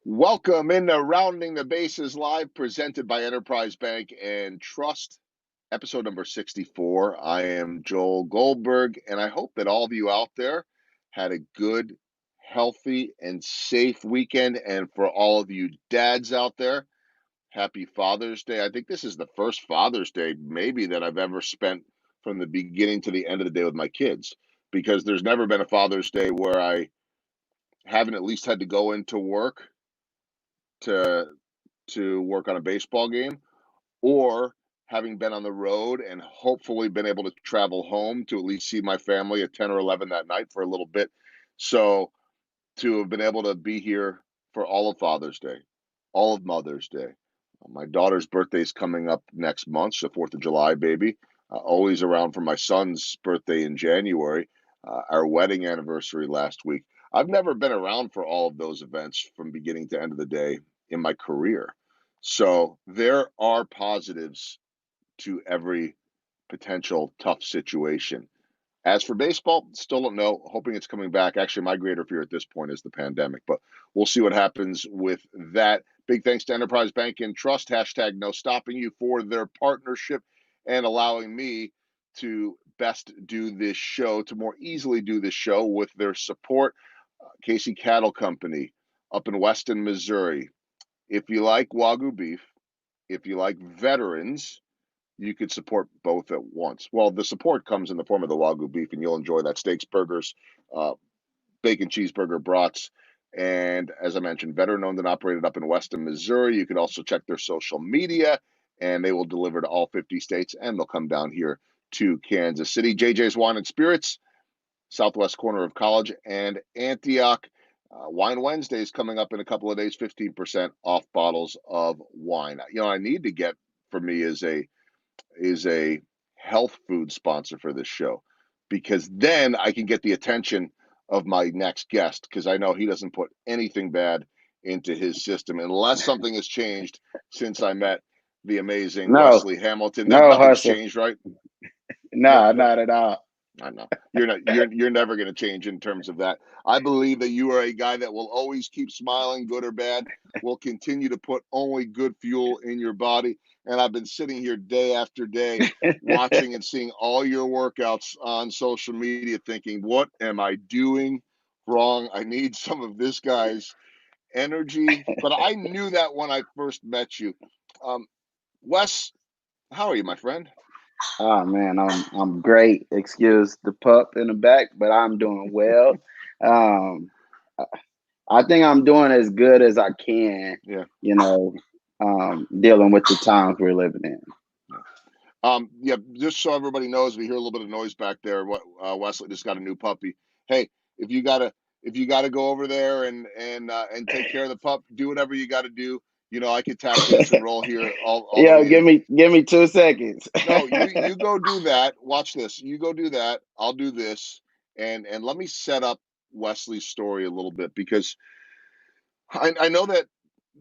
Welcome into Rounding the Bases Live, presented by Enterprise Bank and Trust, episode number 64. I am Joel Goldberg, and I hope that all of you out there had a good, healthy, and safe weekend. And for all of you dads out there, happy Father's Day. I think this is the first Father's Day, maybe, that I've ever spent from the beginning to the end of the day with my kids, because there's never been a Father's Day where I haven't at least had to go into work to work on a baseball game, or having been on the road and hopefully been able to travel home to at least see my family at 10 or 11 that night for a little bit. So to have been able to be here for all of Father's Day, all of Mother's Day. My daughter's birthday is coming up next month, the 4th of July, baby. Always around for my son's birthday in January, our wedding anniversary last week. I've never been around for all of those events from beginning to end of the day in my career. So there are positives to every potential tough situation. As for baseball, still don't know. Hoping it's coming back. Actually, my greater fear at this point is the pandemic, but we'll see what happens with that. Big thanks to Enterprise Bank and Trust, hashtag no stopping you, for their partnership and allowing me to best do this show, to more easily do this show with their support. Casey Cattle Company up in Weston, Missouri. If you like Wagyu beef, if you like veterans, you could support both at once. Well, the support comes in the form of the Wagyu beef, and you'll enjoy that. Steaks, burgers, uh, bacon cheeseburger brats. And as I mentioned, veteran owned and operated up in Weston, Missouri. You can also check their social media, and they will deliver to all 50 states, and they'll come down here to Kansas City. JJ's Wine and Spirits, southwest corner of College and Antioch. Wine Wednesday is coming up in a couple of days, 15% off bottles of wine. I need to get, for me, is a health food sponsor for this show, because then I can get the attention of my next guest, because I know he doesn't put anything bad into his system unless something has changed since I met the amazing No, Wesley Hamilton. no Nothing's hustle. changed, right? Nah, not at all. I know you're never going to change in terms of that. I believe that you are a guy that will always keep smiling, good or bad, will continue to put only good fuel in your body. And I've been sitting here day after day watching and seeing all your workouts on social media, thinking, what am I doing wrong? I need some of this guy's energy. But I knew that when I first met you. Um, Wes, how are you, my friend? Oh man, I'm great. Excuse the pup in the back, but I'm doing well. Um, I I think I'm doing as good as I can. Yeah. You know, dealing with the times we're living in. Yeah. Yeah, just so everybody knows, we hear a little bit of noise back there. What Wesley just got a new puppy. Hey, if you gotta go over there and take care of the pup, do whatever you got to do. I could tap dance and roll here all the Yeah, way in. give me 2 seconds. No, you go do that. Watch this. You go do that. I'll do this, and let me set up Wesley's story a little bit, because I know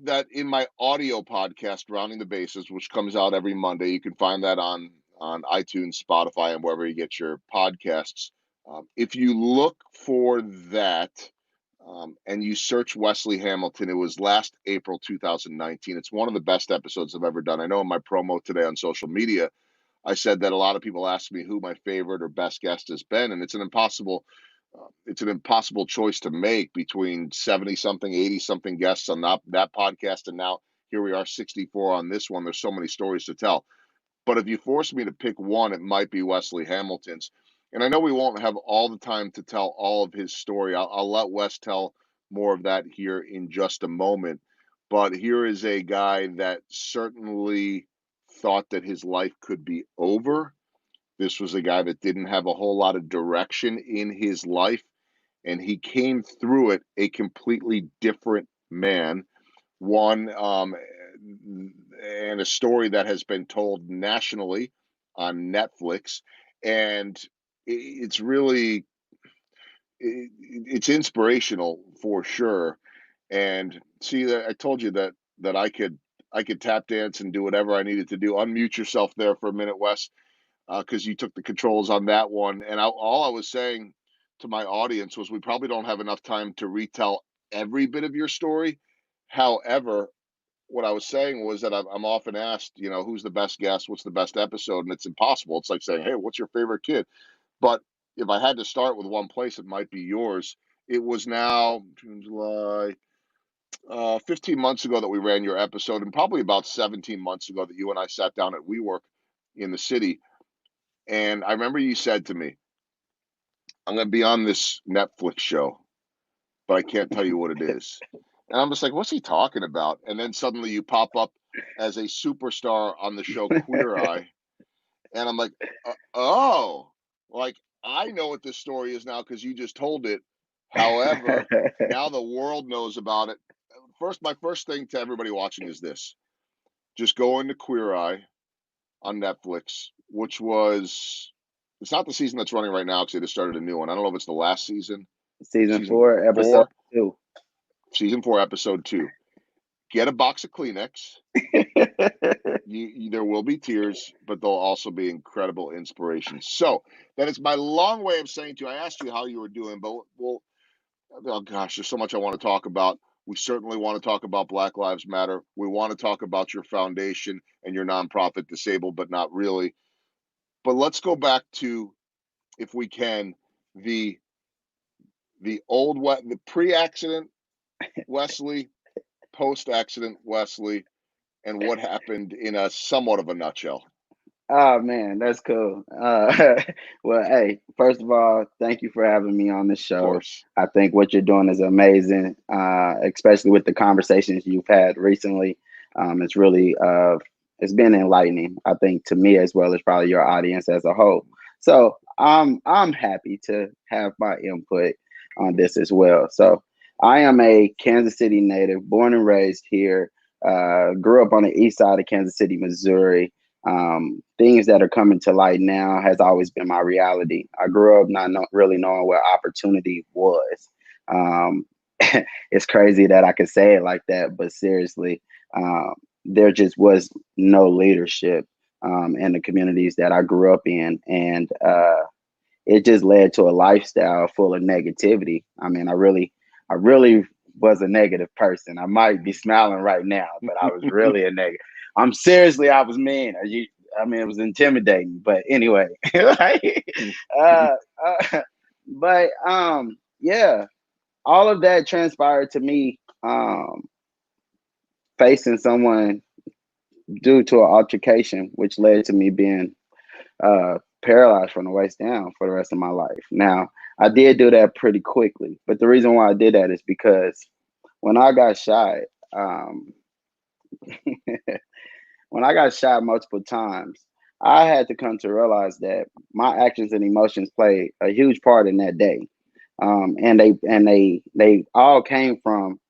that in my audio podcast, Rounding the Bases, which comes out every Monday, you can find that on iTunes, Spotify, and wherever you get your podcasts. If you look for that, and you search Wesley Hamilton, it was last April 2019. It's one of the best episodes I've ever done. I know in my promo today on social media, I said that a lot of people ask me who my favorite or best guest has been, and it's an impossible choice to make between 70 something, 80 something guests on that podcast, and now here we are, 64 on this one. There's so many stories to tell. But if you force me to pick one, it might be Wesley Hamilton's. And I know we won't have all the time to tell all of his story. I'll let Wes tell more of that here in just a moment. But here is a guy that certainly thought that his life could be over. This was a guy that didn't have a whole lot of direction in his life, and he came through it a completely different man. One, and a story that has been told nationally on Netflix, and it's really it's inspirational for sure. And see, that I told you that I could tap dance and do whatever I needed to do. Unmute yourself there for a minute, Wes, because you took the controls on that one. And all I was saying to my audience was, we probably don't have enough time to retell every bit of your story. However, what I was saying was that I'm often asked, who's the best guest? What's the best episode? And it's impossible. It's like saying, hey, what's your favorite kid? But if I had to start with one place, it might be yours. It was now June, July, 15 months ago that we ran your episode, and probably about 17 months ago that you and I sat down at WeWork in the city. And I remember you said to me, I'm going to be on this Netflix show, but I can't tell you what it is. And I'm just like, what's he talking about? And then suddenly you pop up as a superstar on the show Queer Eye. And I'm like, oh, like I know what this story is now because you just told it. However, now the world knows about it. My first thing to everybody watching is this: just go into Queer Eye on Netflix, which was, it's not the season that's running right now because they just started a new one. I don't know if it's the last season. Season Season 4, episode 2. Season 4, episode 2. Get a box of Kleenex. There will be tears, but there'll also be incredible inspiration. So that is my long way of saying to you, I asked you how you were doing, but oh gosh, there's so much I want to talk about. We certainly want to talk about Black Lives Matter. We want to talk about your foundation and your nonprofit, Disabled But Not Really. But let's go back to, if we can, the the pre-accident Wesley, post-accident Wesley, and what happened in a somewhat of a nutshell. Oh man, that's cool. Well, hey, first of all, thank you for having me on the Of show. course. I think what you're doing is amazing, especially with the conversations you've had recently. It's really it's been enlightening, I think, to me as well as probably your audience as a whole. So I'm happy to have my input on this as well. So I am a Kansas City native, born and raised here. Grew up on the east side of Kansas City, Missouri. Things that are coming to light now has always been my reality. I grew up not really knowing what opportunity was. Um, it's crazy that I could say it like that, but seriously, there just was no leadership in the communities that I grew up in, and it just led to a lifestyle full of negativity. I mean, I really was a negative person. I might be smiling right now, but I was really a negative. I was mean. I mean, it was intimidating. But anyway, like, uh, but yeah, all of that transpired to me facing someone due to an altercation, which led to me being paralyzed from the waist down for the rest of my life. Now, I did do that pretty quickly, but the reason why I did that is because when I got shot, um, when I got shot multiple times, I had to come to realize that my actions and emotions played a huge part in that day, and they all came from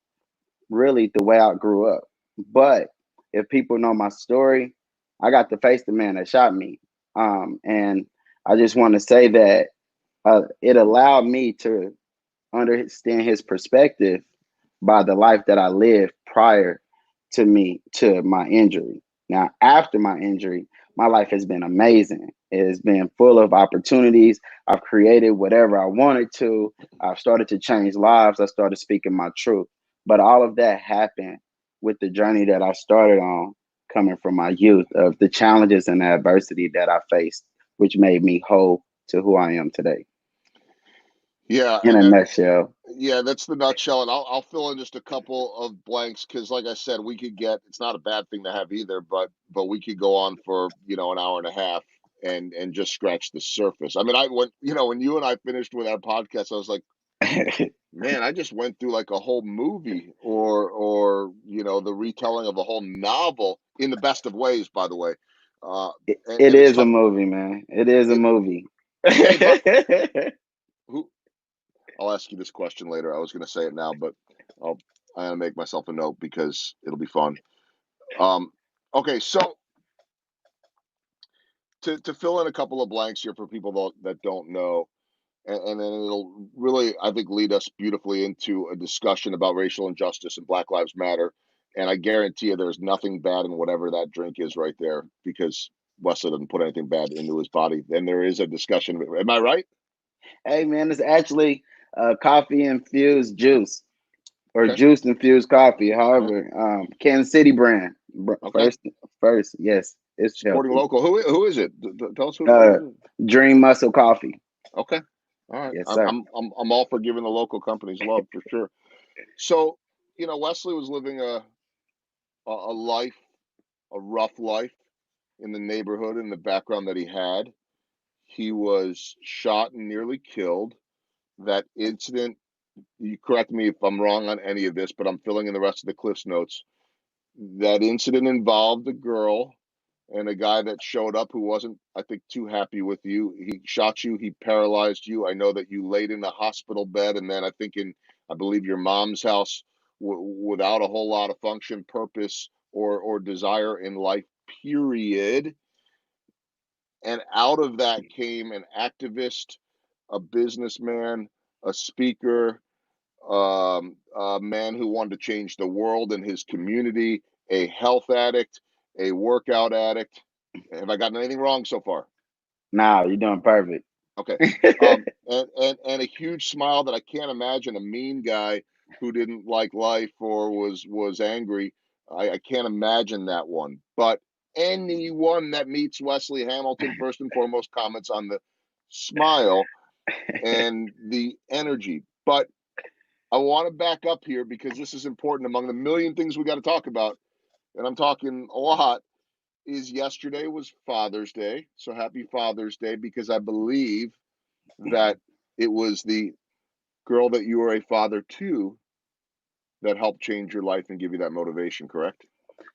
really the way I grew up. But if people know my story, I got to face the man that shot me, and I just want to say that it allowed me to understand his perspective by the life that I lived prior to my injury. Now, after my injury, my life has been amazing. It has been full of opportunities. I've created whatever I wanted to. I've started to change lives. I started speaking my truth. But all of that happened with the journey that I started on coming from my youth of the challenges and the adversity that I faced, which made me whole to who I am today. Yeah, In and a that nutshell. yeah, that's the nutshell, and I'll fill in just a couple of blanks because, like I said, we could get, it's not a bad thing to have either, but we could go on for an hour and a half and just scratch the surface. I mean, when you and I finished with our podcast, I was like, man, I just went through like a whole movie or the retelling of a whole novel in the best of ways, by the way. It And it's is a tough. movie, man. It is a It, movie. hey, but who? I'll ask you this question later. I was going to say it now, but I'll I'm gonna make myself a note because it'll be fun. Um, okay, so to fill in a couple of blanks here for people that don't know, and then it'll really, I think, lead us beautifully into a discussion about racial injustice and Black Lives Matter. And I guarantee you, there's nothing bad in whatever that drink is right there because Wesley doesn't put anything bad into his body. Then there is a discussion. Am I right? Hey, man, it's actually coffee infused juice. or Okay. juice infused coffee. All right. However, Kansas City brand. Okay. First, yes, it's Supporting healthy. local. Who is it? Tell us Uh, who is it. Dream Muscle Coffee. Okay. All right. Yes, I'm sir. I'm I'm I'm all for giving the local companies love for sure. So, Wesley was living a life, a rough life in the neighborhood in the background that he had. He was shot and nearly killed. That incident, you correct me if I'm wrong on any of this, but I'm filling in the rest of the Cliff's notes. That incident involved a girl and a guy that showed up who wasn't, I think, too happy with you. He shot you, he paralyzed you. I know that you laid in a hospital bed, and then I think I believe your mom's house without a whole lot of function, purpose, or desire in life, period. And out of that came an activist, a businessman, a speaker, a man who wanted to change the world and his community, a health addict, a workout addict. Have I gotten anything wrong so far? Nah, you're doing perfect. Okay. And a huge smile that I can't imagine a mean guy who didn't like life or was angry. I can't imagine that one. But anyone that meets Wesley Hamilton, first and foremost, comments on the smile and the energy. But I want to back up here because this is important among the million things we got to talk about, and I'm talking a lot. Is yesterday was Father's Day, so happy Father's Day, because I believe that it was the girl that you were a father to that helped change your life and give you that motivation, correct?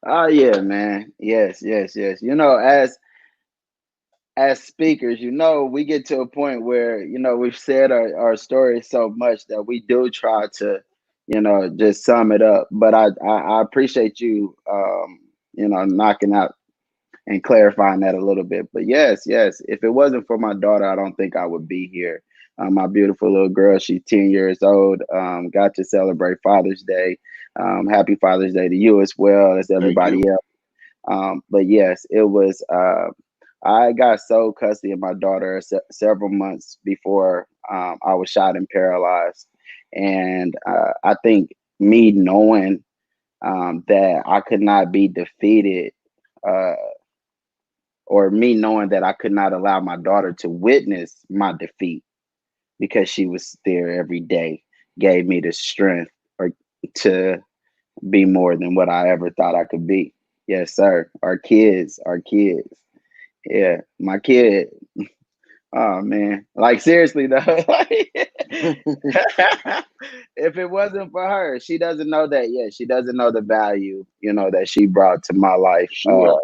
Oh yeah, man. Yes, yes, yes. As speakers, we get to a point where, we've said our story so much that we do try to, just sum it up. But I appreciate you, knocking out and clarifying that a little bit. But yes, yes, if it wasn't for my daughter, I don't think I would be here. My beautiful little girl, she's 10 years old. Got to celebrate Father's Day. Happy Father's Day to you as well as Thank everybody you. else. But yes, it was. I got sole custody of my daughter several months before I was shot and paralyzed, and I think me knowing that I could not be defeated, uh, or me knowing that I could not allow my daughter to witness my defeat because she was there every day, gave me the strength or to be more than what I ever thought I could be. Yes, sir. Our kids. Yeah, my kid. Oh man, like seriously though, if it wasn't for her, she doesn't know that yet. She doesn't know the value, that she brought to my life. Sure.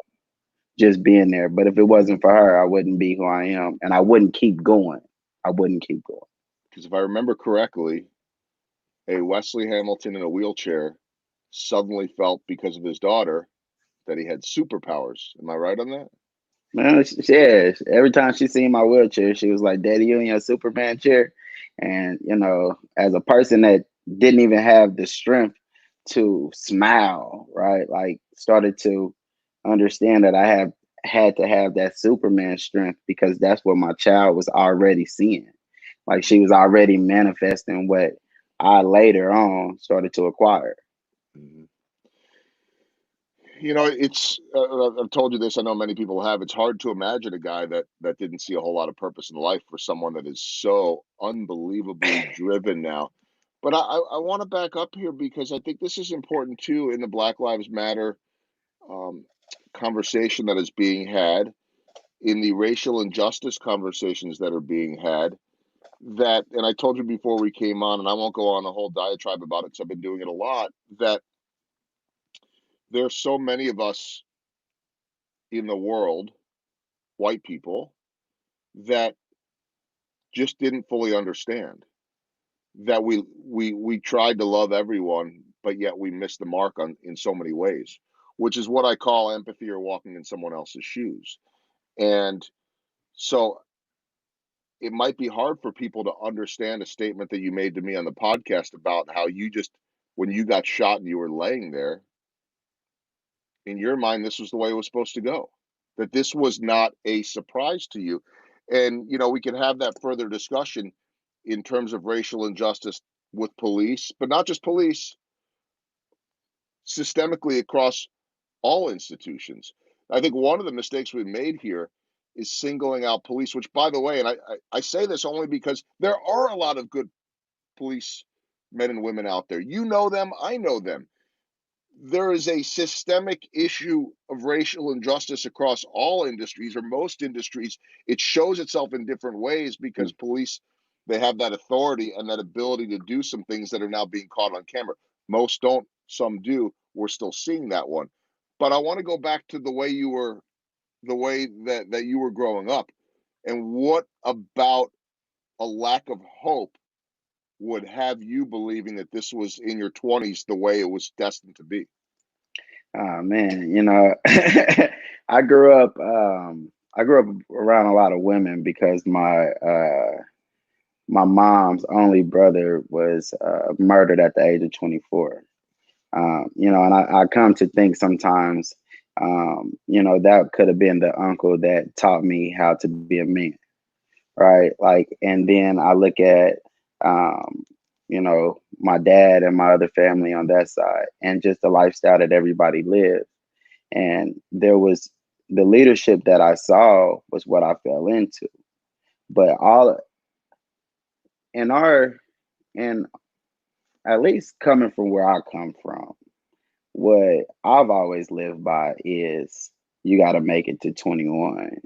Just being there. But if it wasn't for her, I wouldn't be who I am, and I wouldn't keep going. I wouldn't keep going. Because if I remember correctly, a Wesley Hamilton in a wheelchair suddenly felt, because of his daughter, that he had superpowers. Am I right on that? Man, yeah. Every time she seen my wheelchair, she was like, "Daddy, you in your Superman chair?" And as a person that didn't even have the strength to smile, right? Like, started to understand that I have had to have that Superman strength because that's what my child was already seeing. Like, she was already manifesting what I later on started to acquire. Mhm. It's I've told you this. I know many people have. It's hard to imagine a guy that didn't see a whole lot of purpose in life for someone that is so unbelievably driven now. But I want to back up here because I think this is important too in the Black Lives Matter um, conversation that is being had, in the racial injustice conversations that are being had. And I told you before we came on, and I won't go on a whole diatribe about it because I've been doing it a lot. That there's so many of us in the world, white people, that just didn't fully understand that we tried to love everyone, but yet we missed the mark on in so many ways, which is what I call empathy or walking in someone else's shoes. And so it might be hard for people to understand a statement that you made to me on the podcast about how you just, when you got shot and you were laying there, in your mind this was the way it was supposed to go, that this was not a surprise to you. And we can have that further discussion in terms of racial injustice with police, but not just police. systemically across all institutions. I think one of the mistakes we've made here is singling out police, which, by the way, and I say this only because there are a lot of good police men and women out there. You know them, I know them. There is a systemic issue of racial injustice across all industries or most industries. It shows itself in different ways because police, they have that authority and that ability to do some things that are now being caught on camera. Most don't, some do. We're still seeing that one. But I want to go back to the way you were, the way that you were growing up, and what about a lack of hope would have you believing that this was in your 20s the way it was destined to be? Oh man, I grew up around a lot of women because my mom's only brother was murdered at the age of 24. And I come to think sometimes, that could have been the uncle that taught me how to be a man, right? Like, and then I look at, my dad and my other family on that side, and just the lifestyle that everybody lived. And there was the leadership that I saw was what I fell into. But all in our, and at least coming from where I come from, what I've always lived by is you got to make it to 21.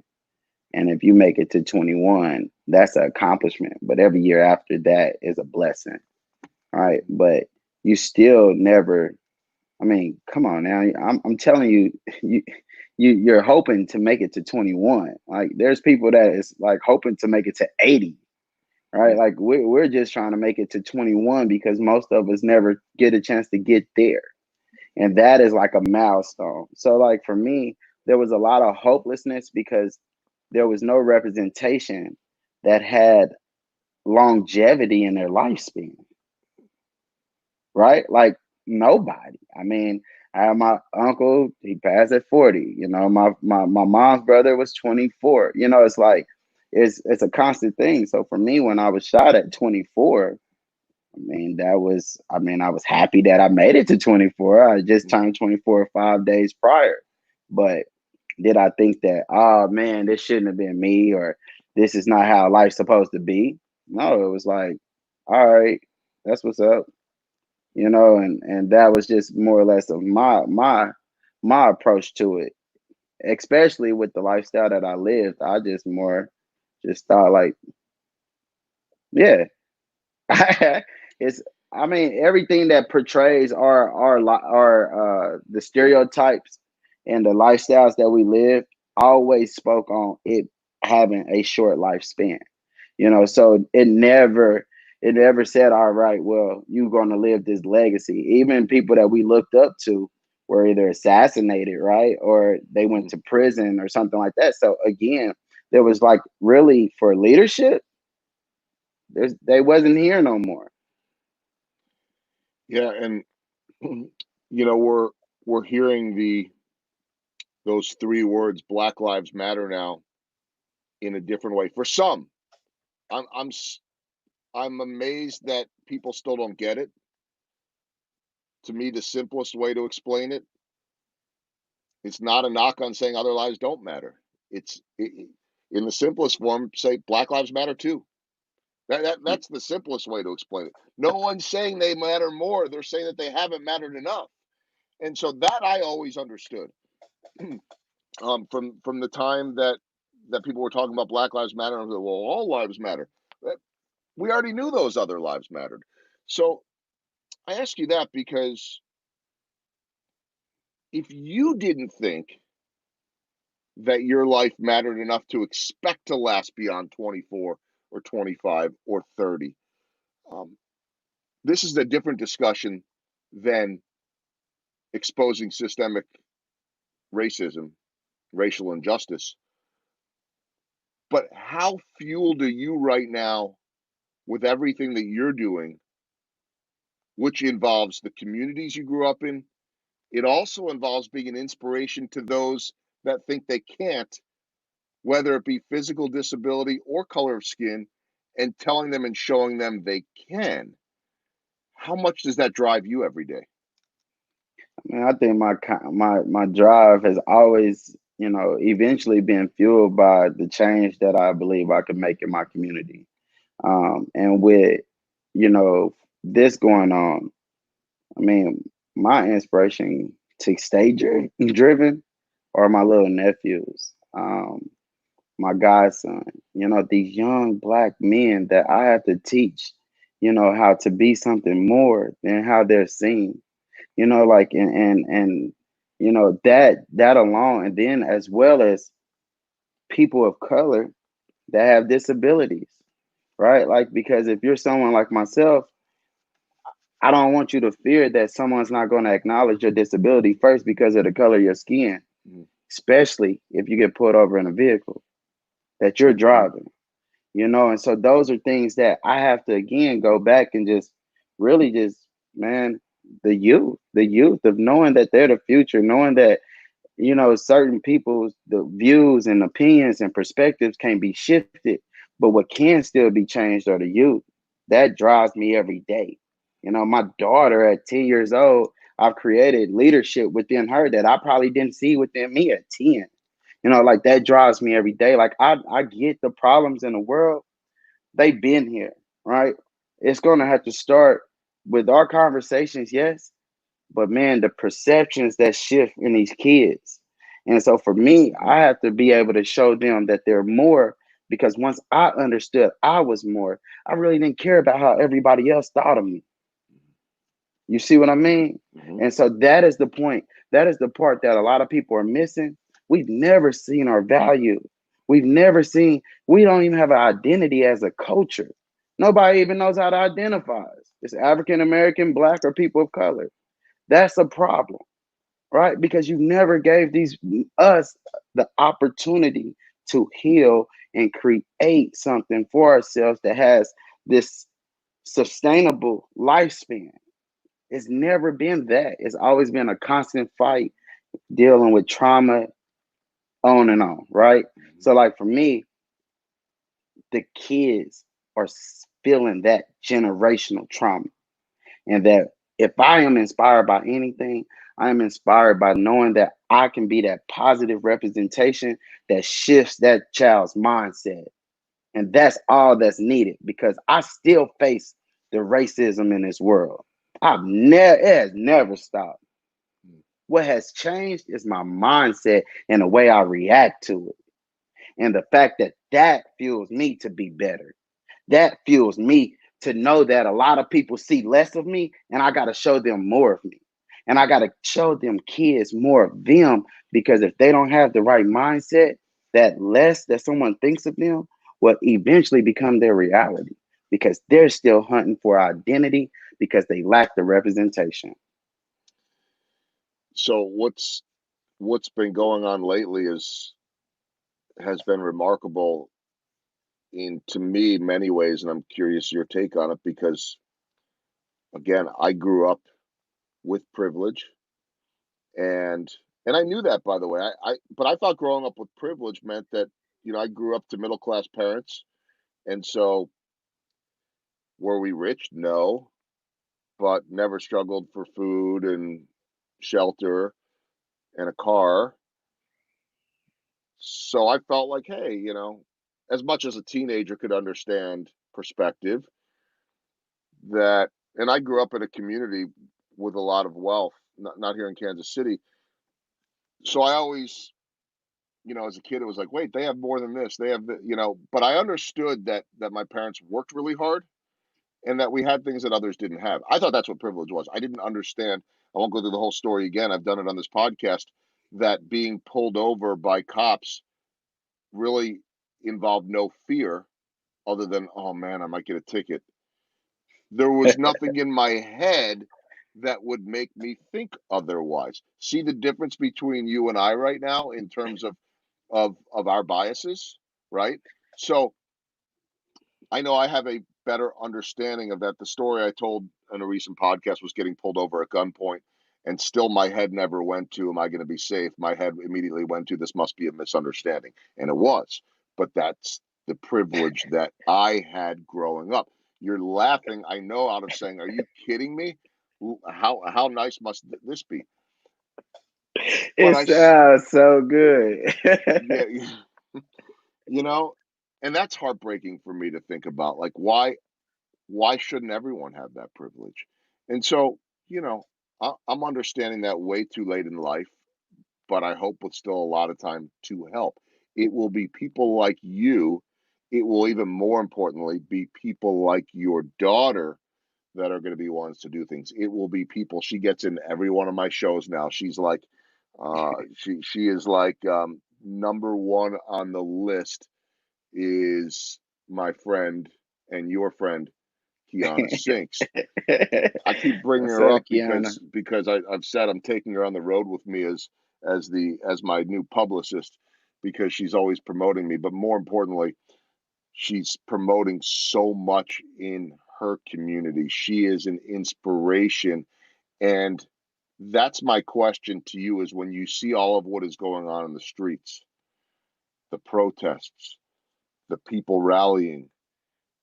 And if you make it to 21, that's an accomplishment. But every year after that is a blessing, right? But you still never, I mean, come on now. I'm telling you, you're hoping to make it to 21. Like there's people that is like hoping to make it to 80, right? Mm. Like we're just trying to make it to 21 because most of us never get a chance to get there. And that is like a milestone. So like for me, there was a lot of hopelessness because there was no representation that had longevity in their lifespan, right? Like nobody. I mean, I have my uncle, he passed at 40. My mom's brother was 24. It's like it's a constant thing. So for me, when I was shot at 24, I was happy that I made it to 24. I just turned 24 5 days prior. But did I think that, oh man, this shouldn't have been me, or this is not how life's supposed to be? No, it was like, all right, that's what's up. And that was just more or less of my approach to it, especially with the lifestyle that I lived. I just thought like, yeah, it's I mean everything that portrays our the stereotypes and the lifestyles that we live always spoke on it having a short lifespan. So it never said, all right, well, you're going to live this legacy. Even people that we looked up to were either assassinated, right, or they went Mm. to prison or something like that. So again, there was like really for leadership, they wasn't here no more. Yeah, and we're hearing those three words, Black Lives Matter, now in a different way. For some, I'm amazed that people still don't get it. To me, the simplest way to explain it, it's not a knock on saying other lives don't matter. In the simplest form, say Black Lives Matter too. That's the simplest way to explain it. No one's saying they matter more. They're saying that they haven't mattered enough. And so that I always understood. From the time that people were talking about Black Lives Matter, I was like, well, all lives matter. We already knew those other lives mattered. So I ask you that because if you didn't think that your life mattered enough to expect to last beyond 24 or 25 or 30, um, this is a different discussion than exposing systemic racism, racial injustice. But how fueled are you right now with everything that you're doing, which involves the communities you grew up in? It also involves being an inspiration to those that think they can't, whether it be physical disability or color of skin, and telling them and showing them they can. How much does that drive you every day? Man, I think my drive has always, eventually been fueled by the change that I believe I can make in my community. And with, this going on, I mean, my inspiration to stay driven are my little nephews, my godson, these young black men that I have to teach, how to be something more than how they're seen, like, and that alone, and then as well as people of color that have disabilities, right? Like, because if you're someone like myself, I don't want you to fear that someone's not going to acknowledge your disability first because of the color of your skin, Mhm. especially if you get pulled over in a vehicle that you're driving, And so those are things that I have to, again, go back and just really just, man, the youth of knowing that they're the future, knowing that, certain people's the views and opinions and perspectives can be shifted, but what can still be changed are the youth. That drives me every day. My daughter at 10 years old, I've created leadership within her that I probably didn't see within me at 10. Like, that drives me every day. Like, I get the problems in the world. They've been here, right? It's gonna have to start with our conversations, yes, but man, the perceptions that shift in these kids. And so for me, I have to be able to show them that they're more, because once I understood I was more, I really didn't care about how everybody else thought of me. You see what I mean? Mhm. And so that is the point. That is the part that a lot of people are missing. We've never seen our value. We don't even have an identity as a culture. Nobody even knows how to identify us. It's African American, Black, or people of color. That's a problem, right? Because you never gave us the opportunity to heal and create something for ourselves that has this sustainable lifespan. It's never been that. It's always been a constant fight dealing with trauma, on and on, right? Mhm. So, like, for me, the kids are feeling that generational trauma. And that if I am inspired by anything, I am inspired by knowing that I can be that positive representation that shifts that child's mindset. And that's all that's needed, because I still face the racism in this world. It has never stopped. What has changed is my mindset and the way I react to it. And the fact that that fuels me to be better. That fuels me to know that a lot of people see less of me, and I got to show them more of me. And I got to show them kids more of them, because if they don't have the right mindset, that less that someone thinks of them will eventually become their reality, because they're still hunting for identity because they lack the representation. So what's been going on lately is has been remarkable in, to me, many ways, and I'm curious your take on it because again, I grew up with privilege, and I knew that, by the way. But I thought growing up with privilege meant that, I grew up to middle class parents, and so were we rich? No, but never struggled for food and shelter and a car. So I felt like, hey, as much as a teenager could understand perspective, that, and I grew up in a community with a lot of wealth, not here in Kansas City. So I always, as a kid, it was like, wait, they have more than this. They have but I understood that my parents worked really hard and that we had things that others didn't have. I thought that's what privilege was. I didn't understand. I won't go through the whole story again. I've done it on this podcast, that being pulled over by cops really involved no fear other than, oh man, I might get a ticket. There was nothing in my head that would make me think otherwise. See the difference between you and I right now in terms of our biases, right? So I know I have a better understanding of that. The story I told in a recent podcast was getting pulled over at gunpoint, and still my head never went to, am I going to be safe? My head immediately went to, this must be a misunderstanding. And it was. But that's the privilege that I had growing up. You're laughing, I know, out of saying, are you kidding me? How nice must this be? But It sounds so good. yeah, you know, and that's heartbreaking for me to think about. Like, why shouldn't everyone have that privilege? And so, you know, I'm understanding that way too late in life, but I hope with still a lot of time to help. It will be people like you. It will even more importantly be people like your daughter that are going to be ones to do things. It will be people. She gets in every one of my shows now. She's like, she is like number one on the list is my friend and your friend Kiana Sinks. I keep bringing What's her up, up Kiana? because I've said I'm taking her on the road with me as my new publicist because she's always promoting me. But more importantly, she's promoting so much in her community. She is an inspiration. And that's my question to you is when you see all of what is going on in the streets, the protests, the people rallying,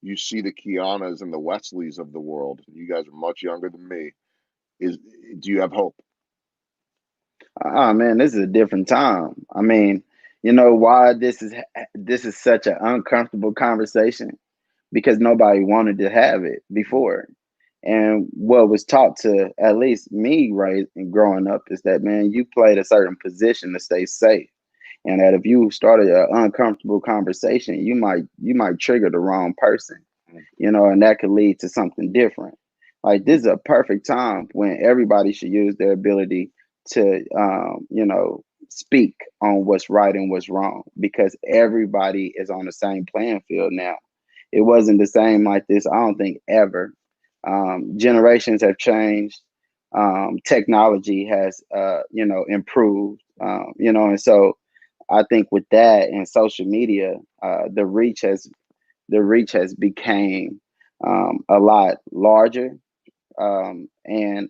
you see the Kianas and the Wesleys of the world. You guys are much younger than me. Is do you have hope? Oh man, this is a different time. I mean, you know why this is such an uncomfortable conversation? Because nobody wanted to have it before. And what was taught to at least me right growing up is that man, you played a certain position to stay safe. And that if you started an uncomfortable conversation, you might trigger the wrong person, and that could lead to something different. Like this is a perfect time when everybody should use their ability to, speak on what's right and what's wrong because everybody is on the same playing field now. It wasn't the same like this, I don't think, ever. Generations have changed. Technology has, improved. And so I think with that and social media, the reach has became a lot larger. And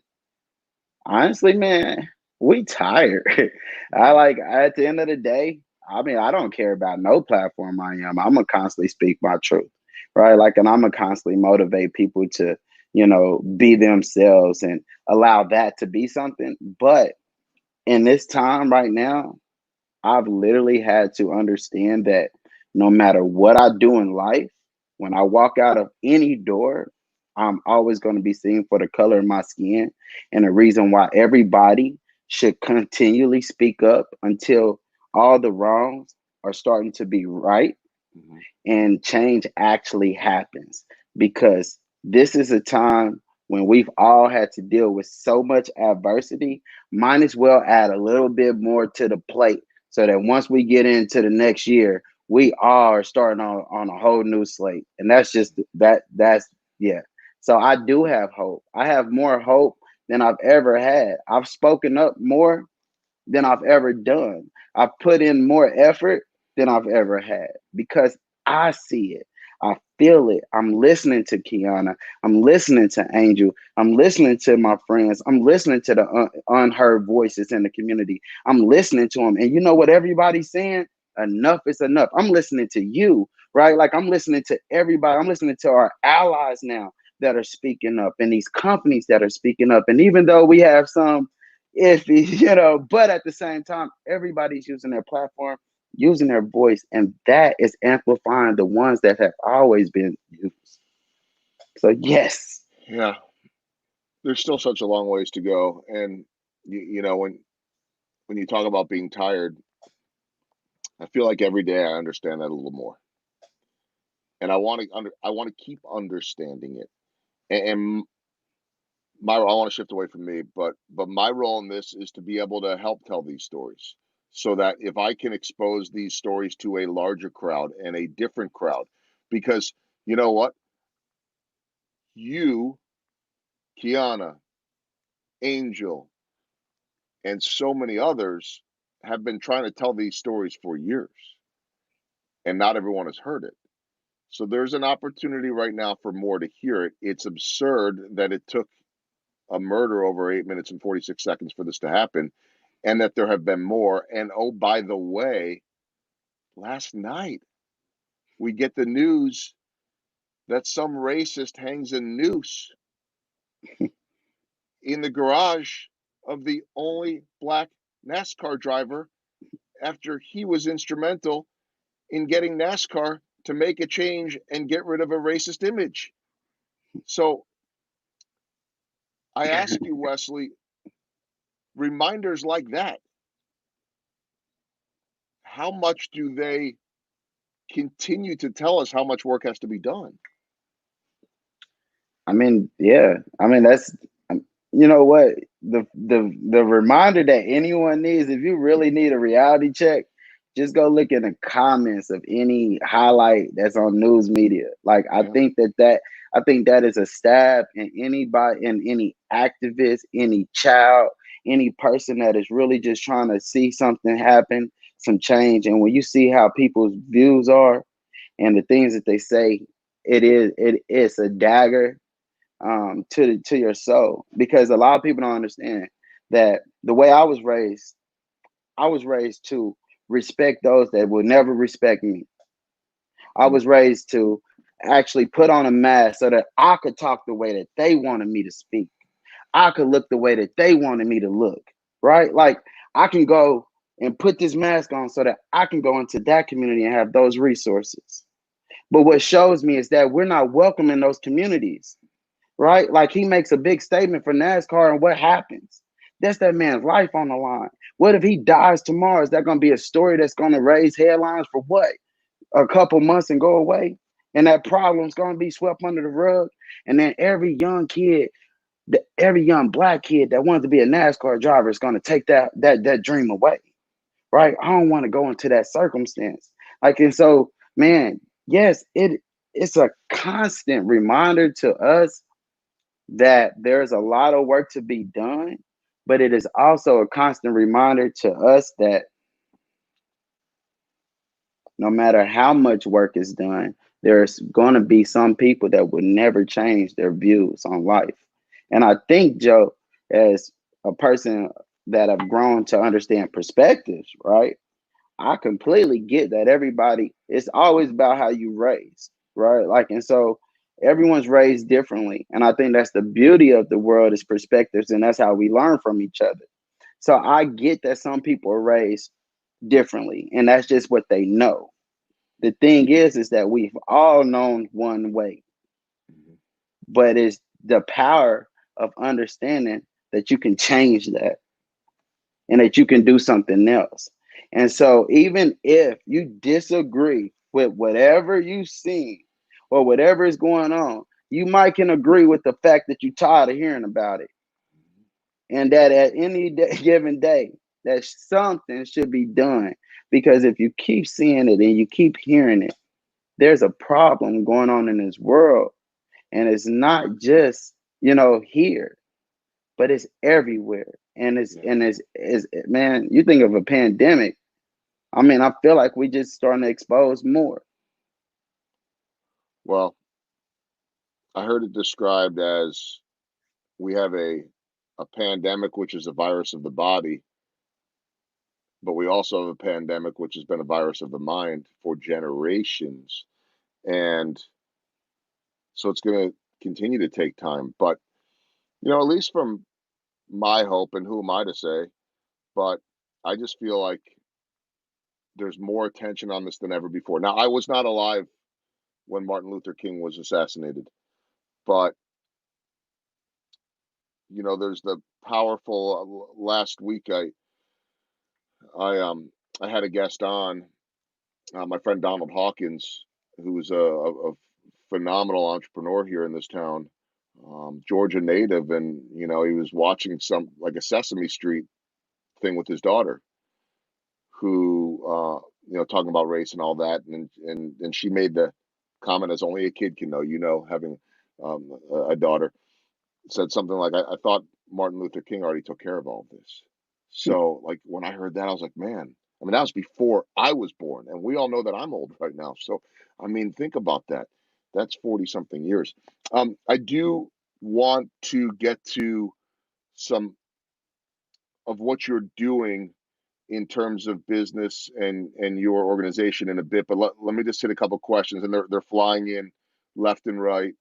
honestly, man, we tired. I like at the end of the day, I mean, I don't care about no platform I am. I'm gonna constantly speak my truth, right? Like, and I'm gonna constantly motivate people to, be themselves and allow that to be something. But in this time right now, I've literally had to understand that no matter what I do in life, when I walk out of any door, I'm always going to be seen for the color of my skin. And the reason why everybody should continually speak up until all the wrongs are starting to be right Mm-hmm. and change actually happens because this is a time when we've all had to deal with so much adversity. Might as well add a little bit more to the plate so that once we get into the next year, we are starting on a whole new slate. And that's just that's yeah. So I do have hope. I have more hope than I've ever had. I've spoken up more than I've ever done. I've put in more effort than I've ever had because I see it. I feel it. I'm listening to Kiana. I'm listening to Angel. I'm listening to my friends. I'm listening to the unheard voices in the community. I'm listening to them. And you know what everybody's saying? Enough is enough. I'm listening to you, right? Like I'm listening to everybody. I'm listening to our allies now that are speaking up and these companies that are speaking up. And even though we have some iffy, but at the same time, everybody's using their platform, using their voice, and that is amplifying the ones that have always been used. So yes. Yeah, there's still such a long ways to go, and when you talk about being tired, I feel like every day I understand that a little more, and I want to keep understanding it. And my I want to shift away from me, but my role in this is to be able to help tell these stories, so that if I can expose these stories to a larger crowd and a different crowd, because you know what, you, Kiana, Angel, and so many others have been trying to tell these stories for years, and not everyone has heard it. So there's an opportunity right now for more to hear it. It's absurd that it took a murder over 8 minutes and 46 seconds for this to happen, and that there have been more. And oh, by the way, last night we get the news that some racist hangs a noose in the garage of the only black NASCAR driver after he was instrumental in getting NASCAR to make a change and get rid of a racist image. So I ask you, Wesley, reminders like that, how much do they continue to tell us how much work has to be done? I mean, yeah. I mean, that's you know what the reminder that anyone needs. If you really need a reality check, just go look in the comments of any highlight that's on news media. Like Yeah. I think that is a stab in anybody, in any activist, any child, any person that is really just trying to see something happen, some change. And when you see how people's views are and the things that they say, it's a dagger to your soul, because a lot of people don't understand that the way I was raised to respect those that will never respect me. I was raised to actually put on a mask so that I could talk the way that they wanted me to speak. I could look the way that they wanted me to look, right? Like I can go and put this mask on so that I can go into that community and have those resources. But what shows me is that we're not welcome in those communities, right? Like he makes a big statement for NASCAR, and what happens? That's that man's life on the line. What if he dies tomorrow? Is that going to be a story that's going to raise headlines for what? A couple months and go away? And that problem's going to be swept under the rug. And then every young kid, every young black kid that wants to be a NASCAR driver is going to take that dream away, right? I don't want to go into that circumstance. Like, and so, man, yes, it's a constant reminder to us that there's a lot of work to be done, but it is also a constant reminder to us that no matter how much work is done, there's going to be some people that will never change their views on life. And I think, Joe, as a person that have grown to understand perspectives, right? I completely get that everybody, it's always about how you raise, right? Like, and so everyone's raised differently. And I think that's the beauty of the world is perspectives, and that's how we learn from each other. So I get that some people are raised differently, and that's just what they know. The thing is that we've all known one way, but it's the power of understanding that you can change that and that you can do something else. And so, even if you disagree with whatever you see or whatever is going on, you might can agree with the fact that you're tired of hearing about it, and that at any given day, that something should be done. Because if you keep seeing it and you keep hearing it, there's a problem going on in this world, and it's not just here, but it's everywhere. And it's man, you think of a pandemic. I mean, I feel like we just starting to expose more. Well, I heard it described as we have a pandemic, which is a virus of the body, but we also have a pandemic, which has been a virus of the mind for generations. And so it's going to continue to take time. But, at least from my hope, and who am I to say, but I just feel like there's more attention on this than ever before. Now, I was not alive when Martin Luther King was assassinated, but, there's the powerful last week I had a guest on, my friend Donald Hawkins, who is a phenomenal entrepreneur here in this town, Georgia native, and he was watching some like a Sesame Street thing with his daughter, who talking about race and all that, and she made the comment, as only a kid can know, having a daughter, said something like, I thought Martin Luther King already took care of all of this. So, like, when I heard that, I was like, man, I mean, that was before I was born. And we all know that I'm old right now. So, I mean, think about that. That's 40 something years. I do want to get to some of what you're doing in terms of business and your organization in a bit, but let me just hit a couple questions, and they're flying in left and right,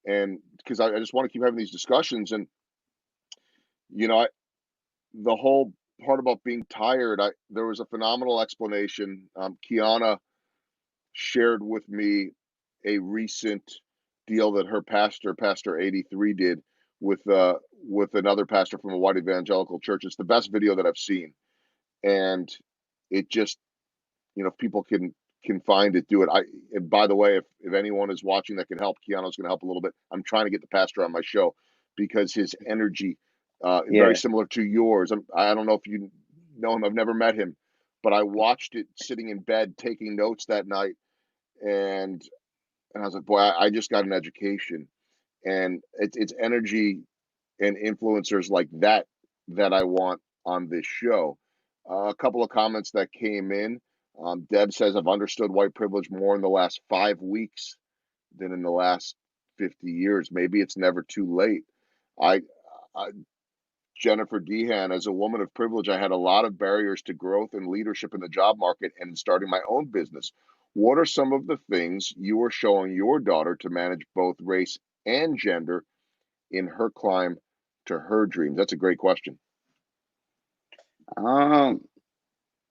and because I just want to keep having these discussions, and you know I, the whole part about being tired, there was a phenomenal explanation. Kiana shared with me a recent deal that her pastor, Pastor 83, did with another pastor from a white evangelical church. It's the best video that I've seen, and it just, if people can find it, do it. And by the way, if anyone is watching that can help, Keanu's going to help a little bit. I'm trying to get the pastor on my show because his energy is very Yeah. similar to yours. I don't know if you know him. I've never met him, but I watched it sitting in bed taking notes that night, and I was like, boy, I just got an education, and it's energy and influencers like that I want on this show. A couple of comments that came in. Deb says, I've understood white privilege more in the last 5 weeks than in the last 50 years. Maybe it's never too late. I, I Jennifer Dehan, as a woman of privilege, I had a lot of barriers to growth and leadership in the job market and in starting my own business. What are some of the things you are showing your daughter to manage both race and gender in her climb to her dreams? That's a great question. Um,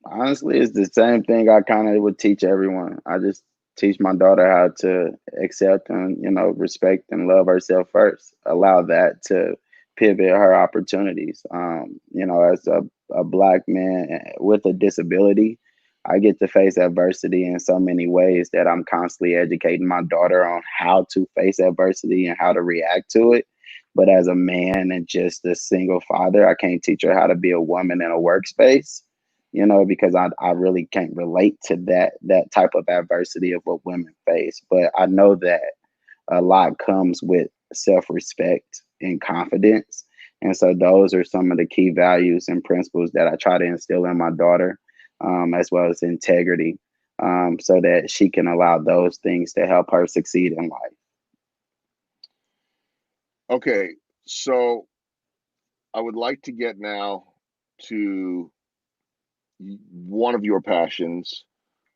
Honestly, it's the same thing I kind of would teach everyone. I just teach my daughter how to accept and, respect and love herself first. Allow that to pivot her opportunities. As a black man with a disability, I get to face adversity in so many ways that I'm constantly educating my daughter on how to face adversity and how to react to it. But as a man and just a single father, I can't teach her how to be a woman in a workspace, because I really can't relate to that type of adversity of what women face. But I know that a lot comes with self-respect and confidence. And so those are some of the key values and principles that I try to instill in my daughter, as well as integrity, so that she can allow those things to help her succeed in life. Okay, so I would like to get now to one of your passions,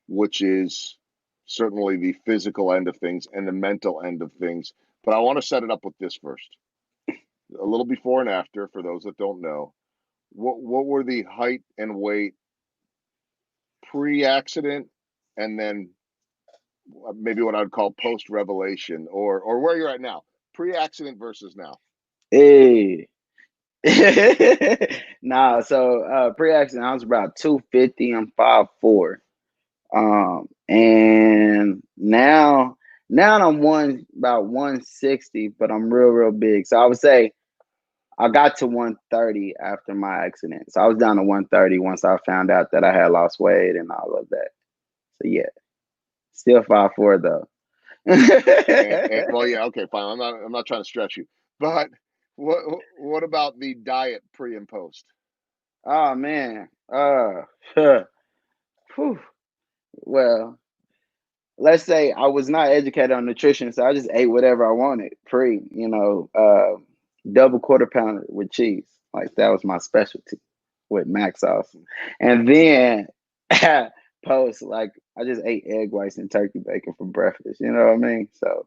which is certainly the physical end of things and the mental end of things. But I want to set it up with this first. A little before and after, for those that don't know, what were the height and weight pre-accident, and then maybe what I'd call post-revelation, or where you're at now, pre-accident versus now. Hey. Nah, so pre-accident, I was about 250. I'm 5'4". And now I'm about 160, but I'm real big. So I would say I got to 130 after my accident. So I was down to 130 once I found out that I had lost weight and all of that. So yeah, still 5'4" though. Well, yeah, okay, fine. I'm not trying to stretch you, but what about the diet pre and post? Oh man. Whew. Well, let's say I was not educated on nutrition, so I just ate whatever I wanted. Double quarter pounder with cheese. Like that was my specialty with mac sauce. And then post, like I just ate egg whites and turkey bacon for breakfast. You know what I mean? So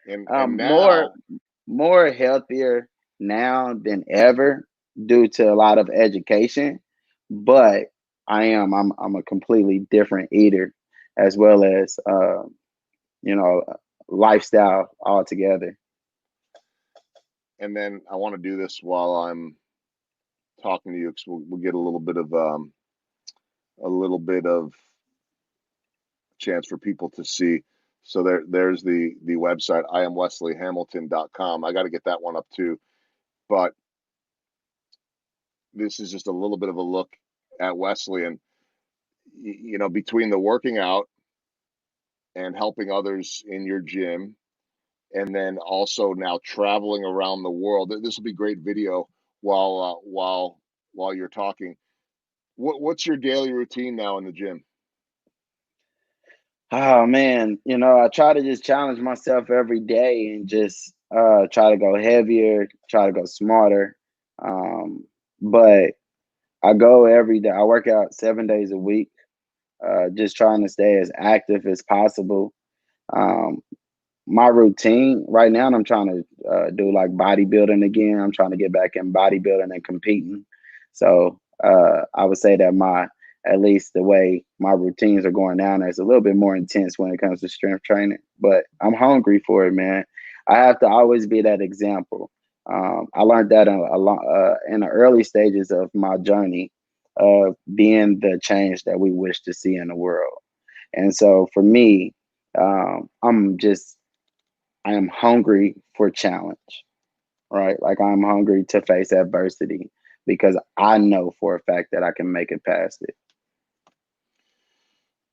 And more now, more healthier now than ever due to a lot of education. But I'm a completely different eater as well as you know lifestyle altogether. and then I want to do this while I'm talking to you, because we'll get a little bit of chance for people to see. So there's the website, IamWesleyHamilton.com. I got to get that one up too. But this is just a little bit of a look at Wesley, and between the working out and helping others in your gym, and then also now traveling around the world. This will be great video while you're talking. What's your daily routine now in the gym? Oh man, I try to just challenge myself every day and just try to go heavier, try to go smarter. But I go every day. I work out 7 days a week, just trying to stay as active as possible. Um, my routine right now, I'm trying to do like bodybuilding again. I'm trying to get back in bodybuilding and competing. So I would say that my at least the way my routines are going down is a little bit more intense when it comes to strength training. But I'm hungry for it, man. I have to always be that example. I learned that in the early stages of my journey of being the change that we wish to see in the world. And so for me, I'm just I am hungry for challenge, right? Like I'm hungry to face adversity because I know for a fact that I can make it past it.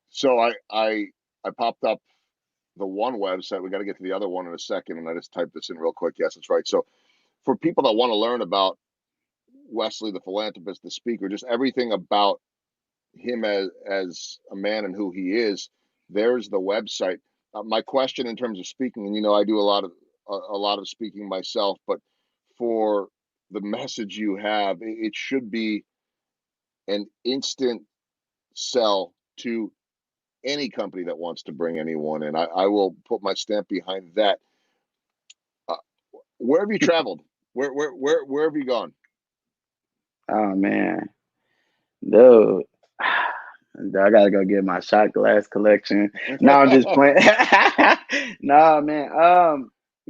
So I popped up the one website. We got to get to the other one in a second, and I just typed this in real quick. Yes, that's right. So for people that want to learn about Wesley, the philanthropist, the speaker, just everything about him as a man and who he is, there's the website. My question in terms of speaking, and I do a lot of speaking myself, but for the message you have, it should be an instant sell to any company that wants to bring anyone in. I will put my stamp behind that. Uh, where have you traveled? Where have you gone? Oh man, dude. I gotta go get my shot glass collection. No, I'm just playing. No, man.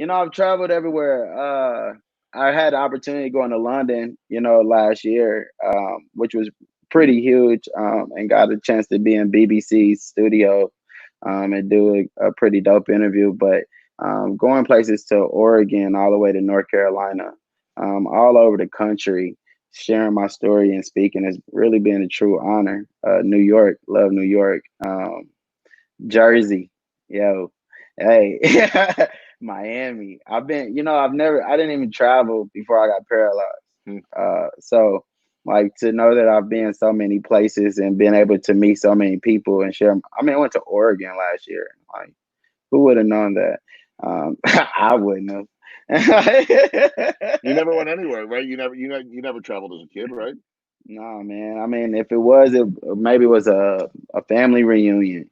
I've traveled everywhere. I had the opportunity going to London, last year, which was pretty huge, and got a chance to be in BBC's studio, and do a pretty dope interview. But going places to Oregon, all the way to North Carolina, all over the country, sharing my story and speaking has really been a true honor. New York, love New York. Jersey, yo, hey, Miami. I didn't even travel before I got paralyzed. So like to know that I've been so many places and been able to meet so many people and share. I mean, I went to Oregon last year. Like, who would have known that? I wouldn't have. You never went anywhere, right? You never traveled as a kid, right? No, man. I mean, if it was, it maybe it was a family reunion,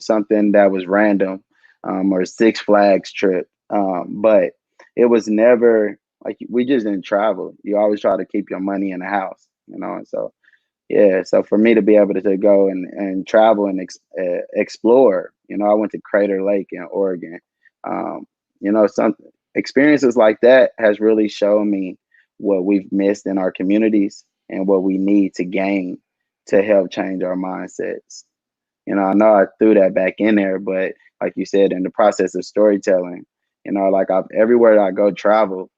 something that was random, or a Six Flags trip. But it was never like we just didn't travel. You always try to keep your money in the house, And so, yeah. So for me to be able to go and travel and explore, I went to Crater Lake in Oregon. Some experiences like that has really shown me what we've missed in our communities and what we need to gain to help change our mindsets. I know I threw that back in there, but like you said, in the process of storytelling, like everywhere I go travel,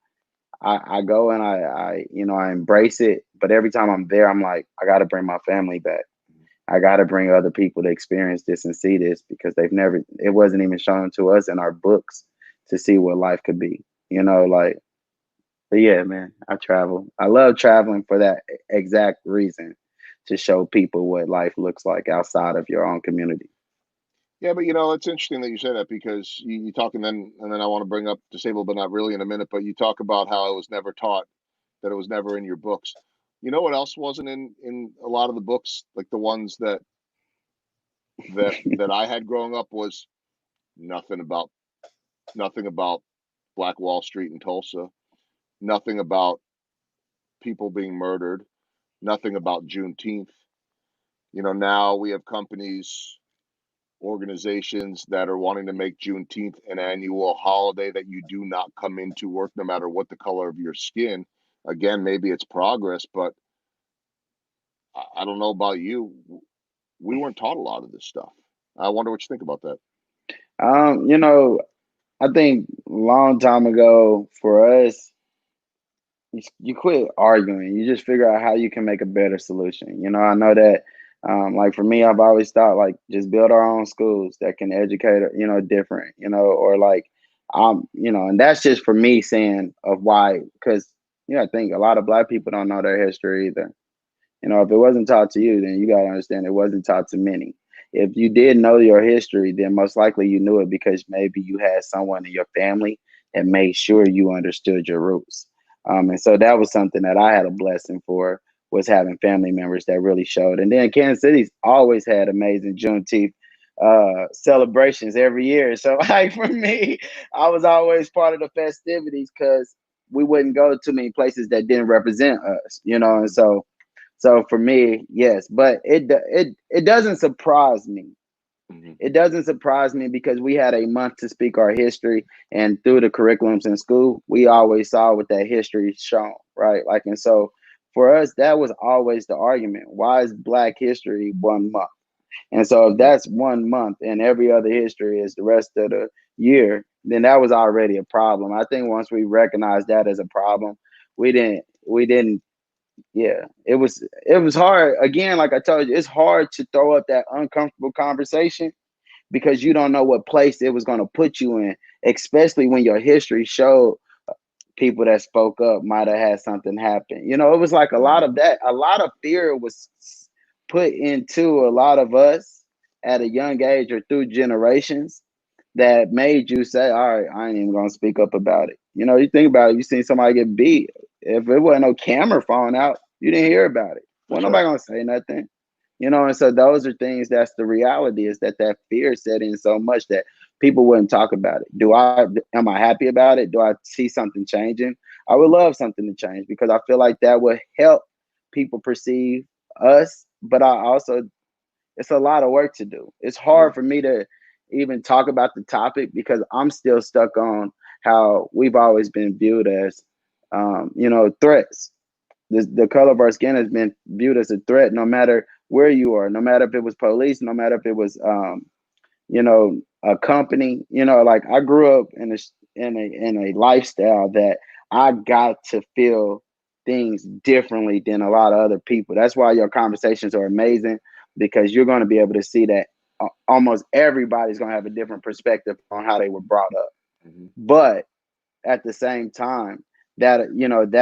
I go and I embrace it. But every time I'm there, I'm like, I got to bring my family back. I got to bring other people to experience this and see this because it wasn't even shown to us in our books to see what life could be, like, but yeah, man, I travel. I love traveling for that exact reason to show people what life looks like outside of your own community. Yeah, but it's interesting that you say that because you talk and then I want to bring up disabled but not really in a minute, but you talk about how it was never taught, that it was never in your books. You know what else wasn't in a lot of the books, like the ones that I had growing up, was nothing about nothing about Black Wall Street in Tulsa, nothing about people being murdered, nothing about Juneteenth. Now we have companies, organizations that are wanting to make Juneteenth an annual holiday that you do not come into work no matter what the color of your skin. Again, maybe it's progress, but I don't know about you. We weren't taught a lot of this stuff. I wonder what you think about that. Um, you know, I think a long time ago for us, you quit arguing. You just figure out how you can make a better solution. I know that, like for me, I've always thought like just build our own schools that can educate, different, or like, and that's just for me saying of why, because, I think a lot of Black people don't know their history either. If it wasn't taught to you, then you got to understand it wasn't taught to many. If you did know your history, then most likely you knew it because maybe you had someone in your family that made sure you understood your roots. And so that was something that I had a blessing for, was having family members that really showed. And then Kansas City's always had amazing Juneteenth celebrations every year. So like for me, I was always part of the festivities because we wouldn't go too many places that didn't represent us, you know. And Mhm. so for me, yes, but it doesn't surprise me. Mhm. It doesn't surprise me because we had a month to speak our history, and through the curriculums in school, we always saw what that history shown, right? Like, and so for us, that was always the argument. Why is Black History 1 month? And so if Yeah. that's 1 month and every other history is the rest of the year, then that was already a problem. I think once we recognized that as a problem, we didn't yeah, it was hard. Again, like I told you, it's hard to throw up that uncomfortable conversation because you don't know what place it was going to put you in, especially when your history showed people that spoke up might have had something happen. You know, it was like a lot Mhm. of that, a lot of fear was put into a lot of us at a young age or through generations that made you say, all right, I ain't even gonna speak up about it. You know, you think about it, you seen somebody get beat. If it wasn't no camera phone out, you didn't hear about it. Well, That's right. nobody gonna say nothing. You know, and so those are things that's the reality is that that fear set in so much that people wouldn't talk about it. Am I happy about it? Do I see something changing? I would love something to change because I feel like that would help people perceive us, but I also it's a lot of work to do. It's Yeah. hard for me to even talk about the topic because I'm still stuck on how we've always been viewed as, threats. The color of our skin has been viewed as a threat, no matter where you are, no matter if it was police, no matter if it was, a company. You know, like I grew up in a lifestyle that I got to feel things differently than a lot of other people. That's why your conversations are amazing because you're going to be able to see that almost everybody's going to have a different perspective on how they were brought up. Mhm. But at the same time, that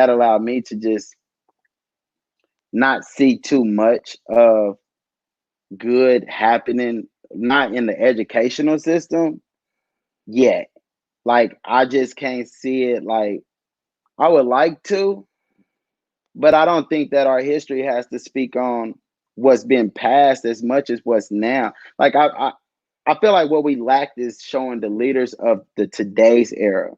allowed me to just not see too much of good happening, not in the educational system yet. Like I just can't see it. Like I would like to, but I don't think that our history has to speak on what's been past as much as what's now. Like I feel like what we lacked is showing the leaders of the today's era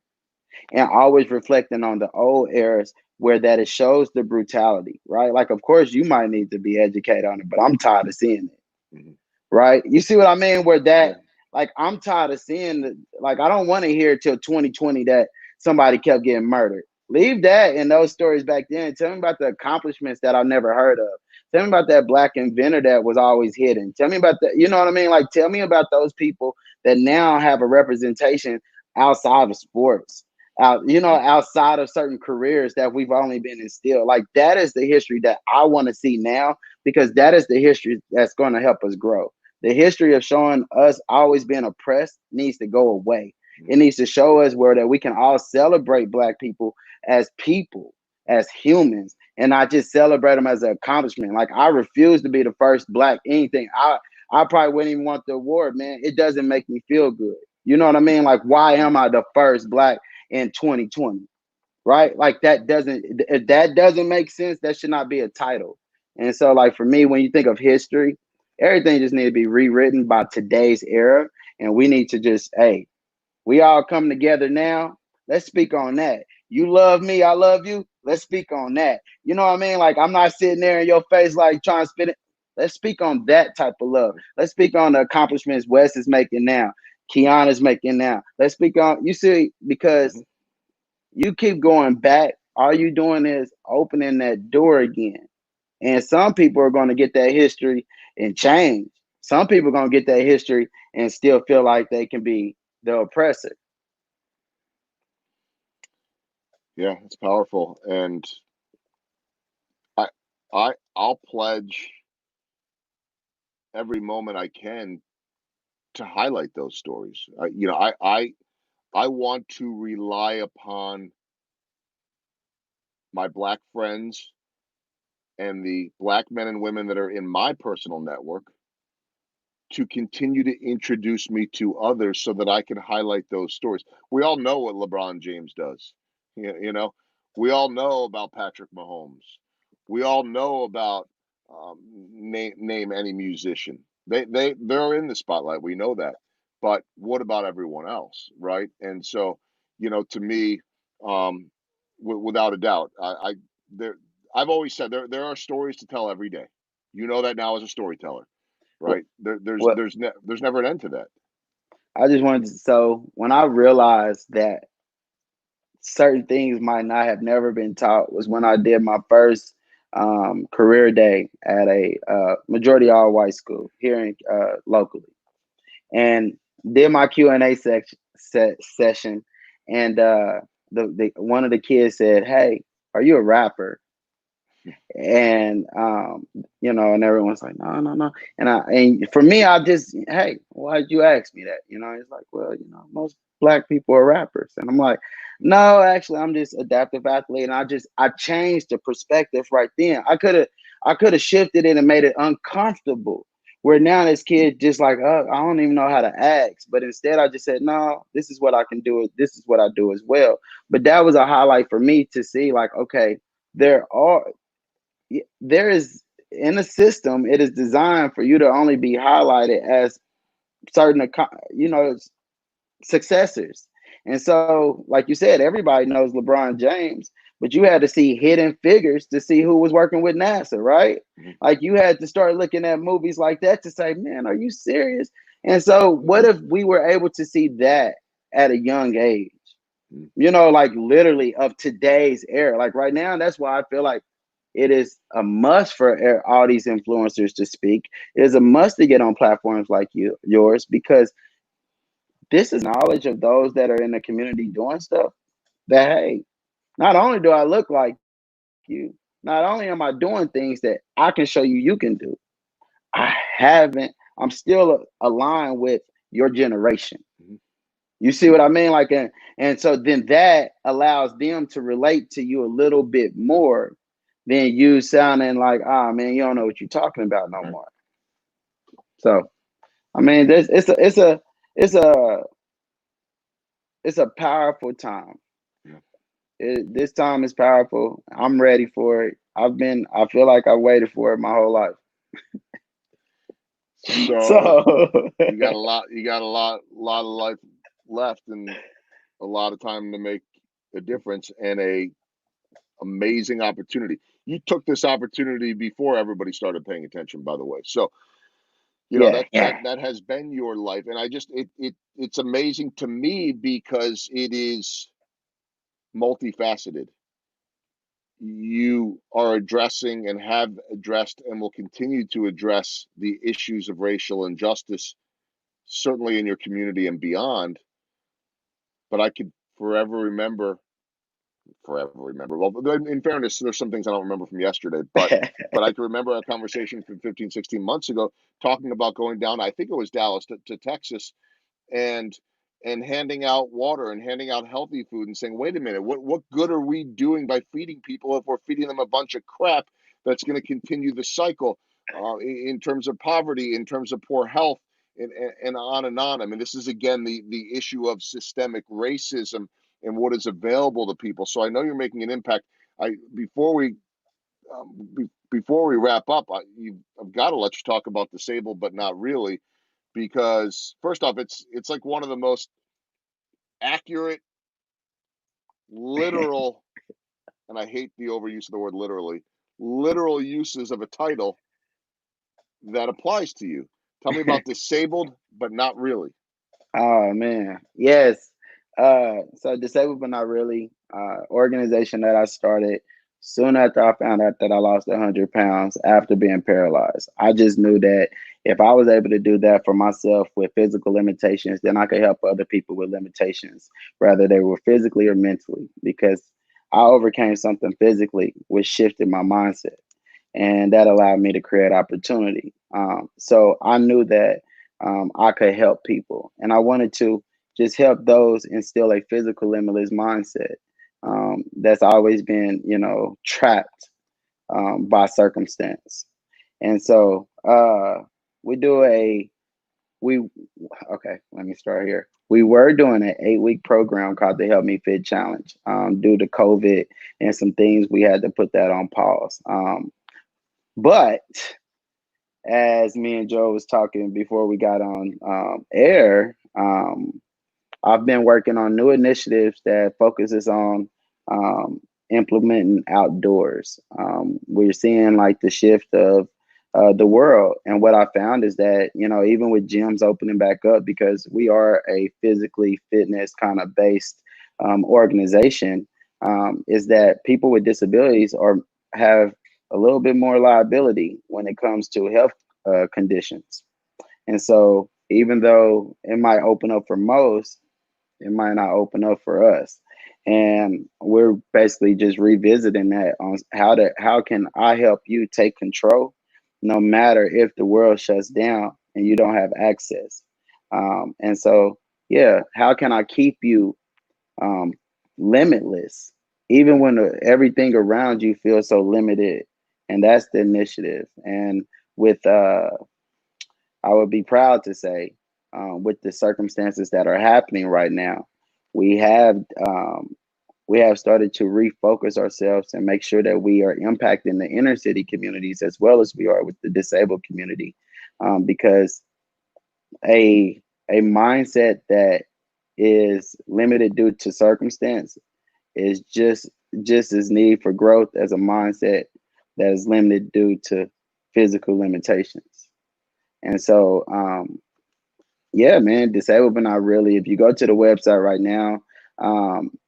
and always reflecting on the old eras where that it shows the brutality, right? Like of course you might need to be educated on it, but I'm tired of seeing it, Mhm. right? You see what I mean? Where that, Yeah. like, I'm tired of seeing the, like, I don't want to hear till 2020 that somebody kept getting murdered. Leave that and those stories back then. Tell me about the accomplishments that I've never heard of. Tell me about that black inventor that was always hidden. Tell me about that. You know what I mean? Like, tell me about those people that now have a representation outside of sports, outside of certain careers that we've only been instilled. Like, that is the history that I want to see now because that is the history that's going to help us grow. The history of showing us always being oppressed needs to go away. It Mhm. needs to show us where that we can all celebrate people, as humans, and not just celebrate them as an accomplishment. Like I refuse to be the first black anything. I probably wouldn't even want the award, man. It doesn't make me feel good. You know what I mean? Like why am I the first black in 2020? Right? Like that doesn't if that doesn't make sense, that should not be a title. And so like for me, when you think of history, everything just need to be rewritten by today's era. And we need to just, hey, we all come together now. Let's speak on that. You love me, I love you. Let's speak on that. You know what I mean? Like I'm not sitting there in your face like trying to spit it. Let's speak on that type of love. Let's speak on the accomplishments Wes is making now, Kiana's making now. Let's speak on you see because Mhm. you keep going back, all you doing is opening that door again. And some people are going to get that history and change. Some people are going to get that history and still feel like they can be the oppressor. Yeah, it's powerful, and I, I'll pledge every moment I can to highlight those stories. I want to rely upon my black friends and the black men and women that are in my personal network to continue to introduce me to others so that I can highlight those stories. We all know what LeBron James does. You know, we all know about Patrick Mahomes. We all know about name any musician. They're in the spotlight. We know that. But what about everyone else, right? And so, to me, um, without a doubt, there. I've always said there are stories to tell every day. You know that now as a storyteller, Well, right? There's well, there's never an end to that. I just wanted to, so when I realized that certain things might not have never been taught was when I did my first career day at a majority all white school here in locally, and did my Q&A session, and the one of the kids said, "Hey, are you a rapper?" And and everyone's like, "No, no, no." And for me, I just, "Hey, why'd you ask me that?" It's like, "Well, most black people are rappers," and I'm like, "No, actually, I'm just adaptive athlete." And I changed the perspective right then. I could have shifted it and made it uncomfortable. Where now this kid just like, I don't even know how to ask. But instead, I just said, "No, this is what I can do. This is what I do as well." But that was a highlight for me to see, like, okay, there are there is in a system, it is designed for you to only be highlighted as certain successors. And so, like you said, everybody knows LeBron James, but you had to see hidden figures to see who was working with NASA, right? Mm-hmm. Like you had to start looking at movies like that to say, "Man, are you serious?" And so what if we were able to see that at a young age, like literally of today's era? Like right now, that's why I feel like it is a must for all these influencers to speak. It is a must to get on platforms like yours, because this is knowledge of those that are in the community doing stuff that, hey, not only do I look like you, not only am I doing things that I can show you can do, I haven't, I'm still aligned with your generation. Mm-hmm. You see what I mean? Like, and so then that allows them to relate to you a little bit more than you sounding like, "Ah, man, you don't know what you're talking about no Right. more." So, I mean, it's a, it's a powerful time. Yeah. This time is powerful. I'm ready for it. I feel like I waited for it my whole life. So So, you got a lot of life left, and a lot of time to make a difference, and a amazing opportunity. You took this opportunity before everybody started paying attention, by the way. So, yeah, that has been your life, and I just it's amazing to me because it is multifaceted. You are addressing and have addressed and will continue to address the issues of racial injustice, certainly in your community and beyond. But I could forever remember, forever remember. Well, in fairness, there's some things I don't remember from yesterday, but I can remember a conversation from 15, 16 months ago talking about going down, I think it was Dallas, to Texas, and handing out water and handing out healthy food and saying, wait a minute, what good are we doing by feeding people if we're feeding them a bunch of crap that's going to continue the cycle, in terms of poverty, in terms of poor health, and on and on. I mean, this is again the issue of systemic racism and what is available to people. So I know you're making an impact. I before we before we wrap up, I've got to let you talk about disabled, but not really, because first off, it's like one of the most accurate, literal, and I hate the overuse of the word literally, literal uses of a title that applies to you. Tell me about disabled, but not really. Oh man, yes. So disabled but not really. Organization that I started soon after I found out that I lost 100 pounds after being paralyzed. I just knew that if I was able to do that for myself with physical limitations, then I could help other people with limitations, whether they were physically or mentally. Because I overcame something physically, which shifted my mindset, and that allowed me to create opportunity. So I knew that I could help people, and I wanted to just help those instill a physical limitless mindset that's always been, trapped by circumstance. And so we do a we okay. Let me start here. We were doing an 8-week program called the Help Me Fit Challenge. Due to COVID and some things, we had to put that on pause. But as me and Joe was talking before we got on air, I've been working on new initiatives that focuses on um, implementing outdoors. We're seeing like the shift of the world, and what I found is that even with gyms opening back up, because we are a physically fitness kind of based organization, is that people with disabilities are have a little bit more liability when it comes to health conditions. And so, even though it might open up for most, it might not open up for us. And we're basically just revisiting that on how can I help you take control no matter if the world shuts down and you don't have access. And so, yeah, how can I keep you um, limitless even when everything around you feels so limited? And that's the initiative. And with I would be proud to say, with the circumstances that are happening right now, we have um, we have started to refocus ourselves and make sure that we are impacting the inner city communities as well as we are with the disabled community, because a a mindset that is limited due to circumstance is just as need for growth as a mindset that is limited due to physical limitations. And so, yeah, man, disabled but not really. If you go to the website right now,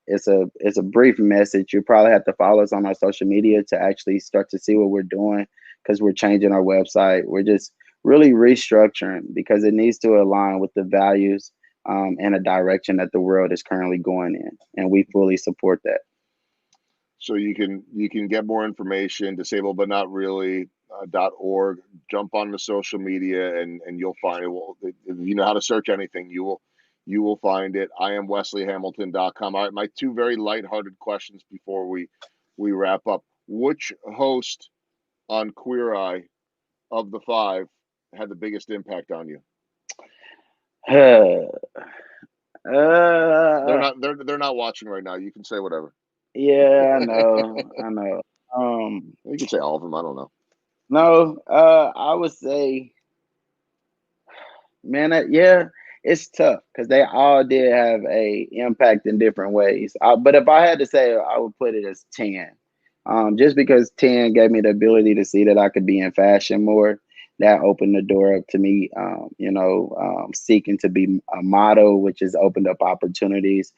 it's a brief message. You probably have to follow us on our social media to actually start to see what we're doing because we're changing our website. We're just really restructuring because it needs to align with the values and a direction that the world is currently going in, and we fully support that. So you can get more information, disabled but not really .org. Jump on the social media and you'll find it. Well, if you know how to search anything, you will find it. I am wesleyhamilton.com. All right, my two very lighthearted questions before we wrap up. Which host on Queer Eye of the five had the biggest impact on you? They're uh, not they're not watching right now. You can say whatever. yeah, I know, I know. Um, You can say all of them. I don't know. no, I would say, man, yeah, it's tough because they all did have a impact in different ways. But if I had to say, I would put it as 10. Just because 10 gave me the ability to see that I could be in fashion more. That opened the door up to me, seeking to be a model, which has opened up opportunities.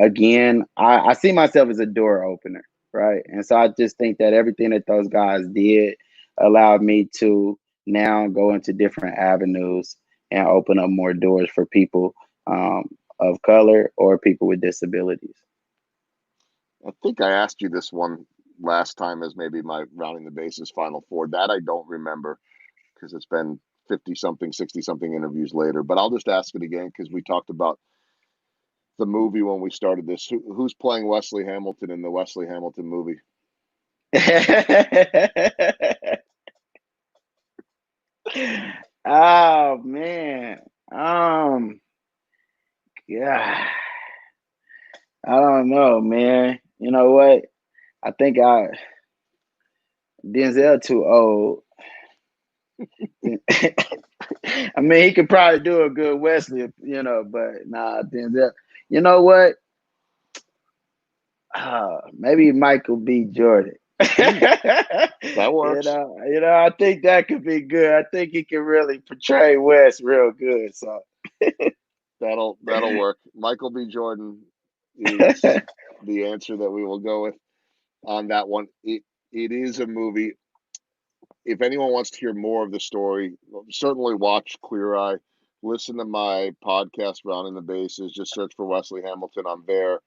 Again, I see myself as a door opener, right? And so I just think that everything that those guys did allowed me to now go into different avenues and open up more doors for people of color or people with disabilities. I think I asked you this one last time as maybe my rounding the bases final four. That I don't remember because it's been 50 something, 60 something interviews later. But I'll just ask it again because we talked about the movie when we started this. Who's playing Wesley Hamilton in the Wesley Hamilton movie? Oh man. Um yeah. I don't know, man. You know what? I think I Denzel too old. I mean, he could probably do a good Wesley, but nah, Denzel. You know what? Maybe Michael B. Jordan. That works. I think that could be good. I think he can really portray Wes real good. So That'll work. Michael B. Jordan is the answer that we will go with on that one. It is a movie. If anyone wants to hear more of the story, certainly watch Queer Eye. Listen to my podcast, Rounding the Bases. Just search for Wesley Hamilton on there.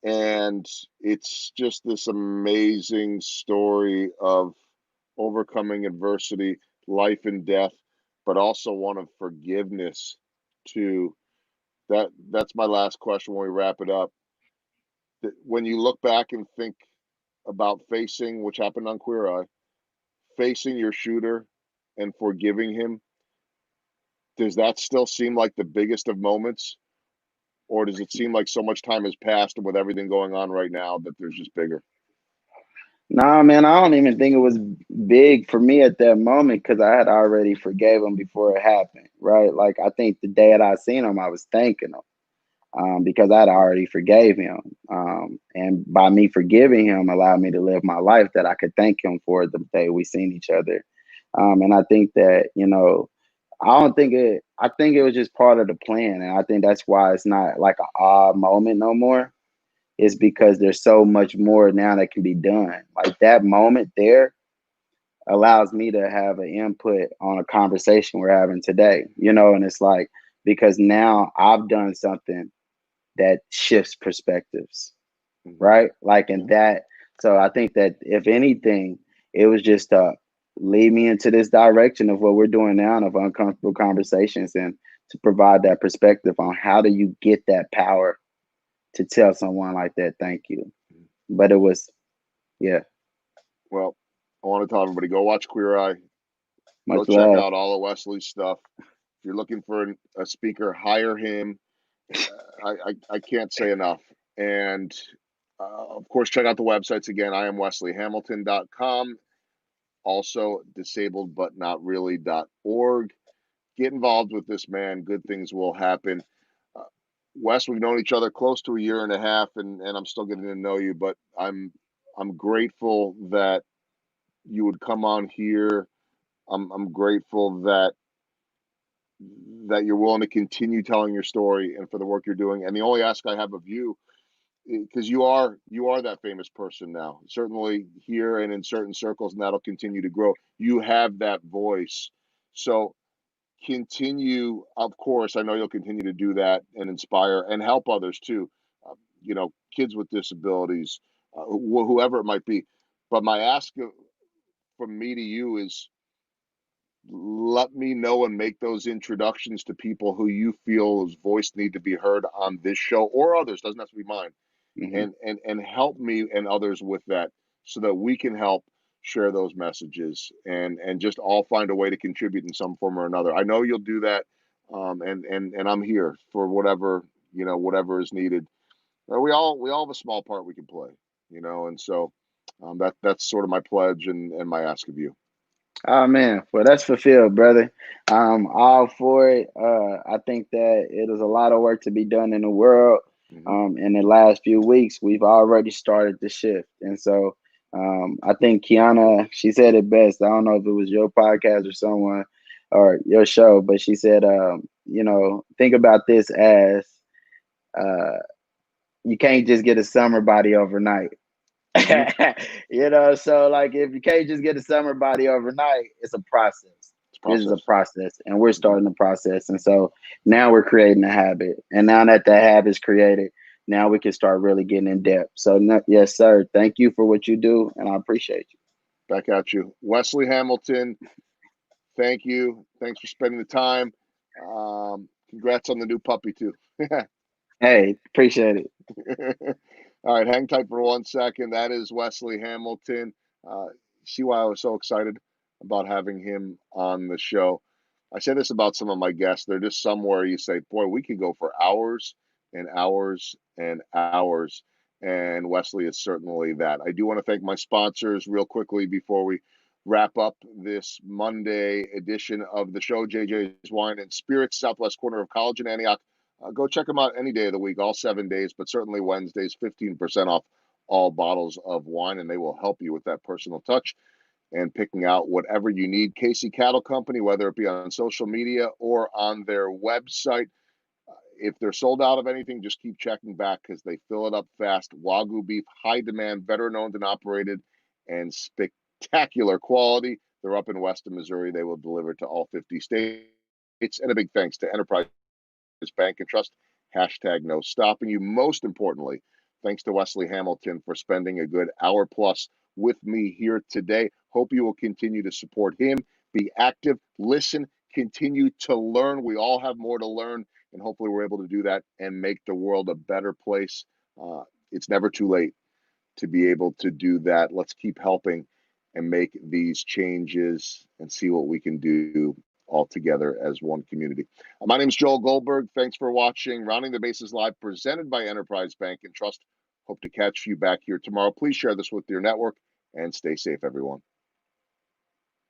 And it's just this amazing story of overcoming adversity, life and death, but also one of forgiveness too. That's my last question when we wrap it up. When you look back and think about facing, which happened on Queer Eye, facing your shooter and forgiving him, does that still seem like the biggest of moments? Or does it seem like so much time has passed and with everything going on right now that there's just bigger? nah, man, I don't even think it was big for me at that moment because I had already forgave him before it happened, right? Like I think the day that I seen him, I was thanking him because I'd already forgave him, and by me forgiving him, allowed me to live my life that I could thank him for the day we seen each other. And I think that I don't think it. I think it was just part of the plan, and I think that's why it's not like an odd moment no more. It's because there's so much more now that can be done. Like that moment there allows me to have an input on a conversation we're having today, and it's like because now I've done something that shifts perspectives, Mhm. right? Like in that. So I think that if anything, it was just to lead me into this direction of what we're doing now of uncomfortable conversations and to provide that perspective on how do you get that power to tell someone like that, thank you. But it was, yeah, Well, I want to tell everybody, go watch Queer Eye. Go much check love. out all of Wesley's stuff. If you're looking for a speaker, hire him. I can't say enough. And of course, check out the websites again. I am wesleyhamilton.com. Also, disabledbutnotreally.org. Get involved with this man. Good things will happen. Uh, Wes, we've known each other close to a year and a half, and I'm still getting to know you. But I'm grateful that you would come on here. I'm grateful that you're willing to continue telling your story and for the work you're doing. And the only ask I have of you, because you are that famous person now, certainly here and in certain circles, and that'll continue to grow. You have that voice, so continue. Of course, I know you'll continue to do that and inspire and help others too. Kids with disabilities, whoever it might be. But my ask from me to you is let me know and make those introductions to people who you feel's voice need to be heard on this show or others, doesn't have to be mine, Hmm. and help me and others with that so that we can help share those messages and just all find a way to contribute in some form or another. I know you'll do that, and I'm here for whatever is needed. We all have a small part we can play, and so that's sort of my pledge and my ask of you. Oh man, well that's fulfilled, brother. All for it. I think that it is a lot of work to be done in the world. Hmm. In the last few weeks, we've already started the shift, and so I think Kiana, she said it best. I don't know if it was your podcast or someone or your show, but she said, think about this as uh, you can't just get a summer body overnight. Hmm. So like if you can't just get a summer body overnight, it's a process. It's a This is a process. process, and we're Hmm. starting the process. And so now we're creating a habit. And now that the habit's created, now we can start really getting in depth. So yes, sir. Thank you for what you do, and I appreciate you. Back at you, Wesley Hamilton. Thank you. Thanks for spending the time. Congrats on the new puppy too. Hey, appreciate it. All right, hang tight for 1 second. That is Wesley Hamilton. Uh, See why I was so excited about having him on the show. I say this about some of my guests. They're just somewhere you say, boy, we could go for hours and hours and hours. And Wesley is certainly that. I do want to thank my sponsors real quickly before we wrap up this Monday edition of the show. JJ's Wine and Spirits, southwest corner of College in Antioch. Go check them out any day of the week, all 7 days, but certainly Wednesdays, 15% off all bottles of wine, and they will help you with that personal touch and picking out whatever you need. Casey Cattle Company, whether it be on social media or on their website. If they're sold out of anything, just keep checking back because they fill it up fast. Wagyu beef, high demand, veteran owned and operated, and spectacular quality. They're up in Weston, Missouri. They will deliver to all 50 states. And a big thanks to Enterprise Bank and Trust. Hashtag no stopping you. Most importantly, thanks to Wesley Hamilton for spending a good hour plus with me here today. Hope you will continue to support him, be active, listen, continue to learn. We all have more to learn, and hopefully, we're able to do that and make the world a better place. It's never too late to be able to do that. Let's keep helping and make these changes and see what we can do all together as one community. My name is Joel Goldberg. Thanks for watching Rounding the Bases Live, presented by Enterprise Bank and Trust. Hope to catch you back here tomorrow. Please share this with your network and stay safe, everyone.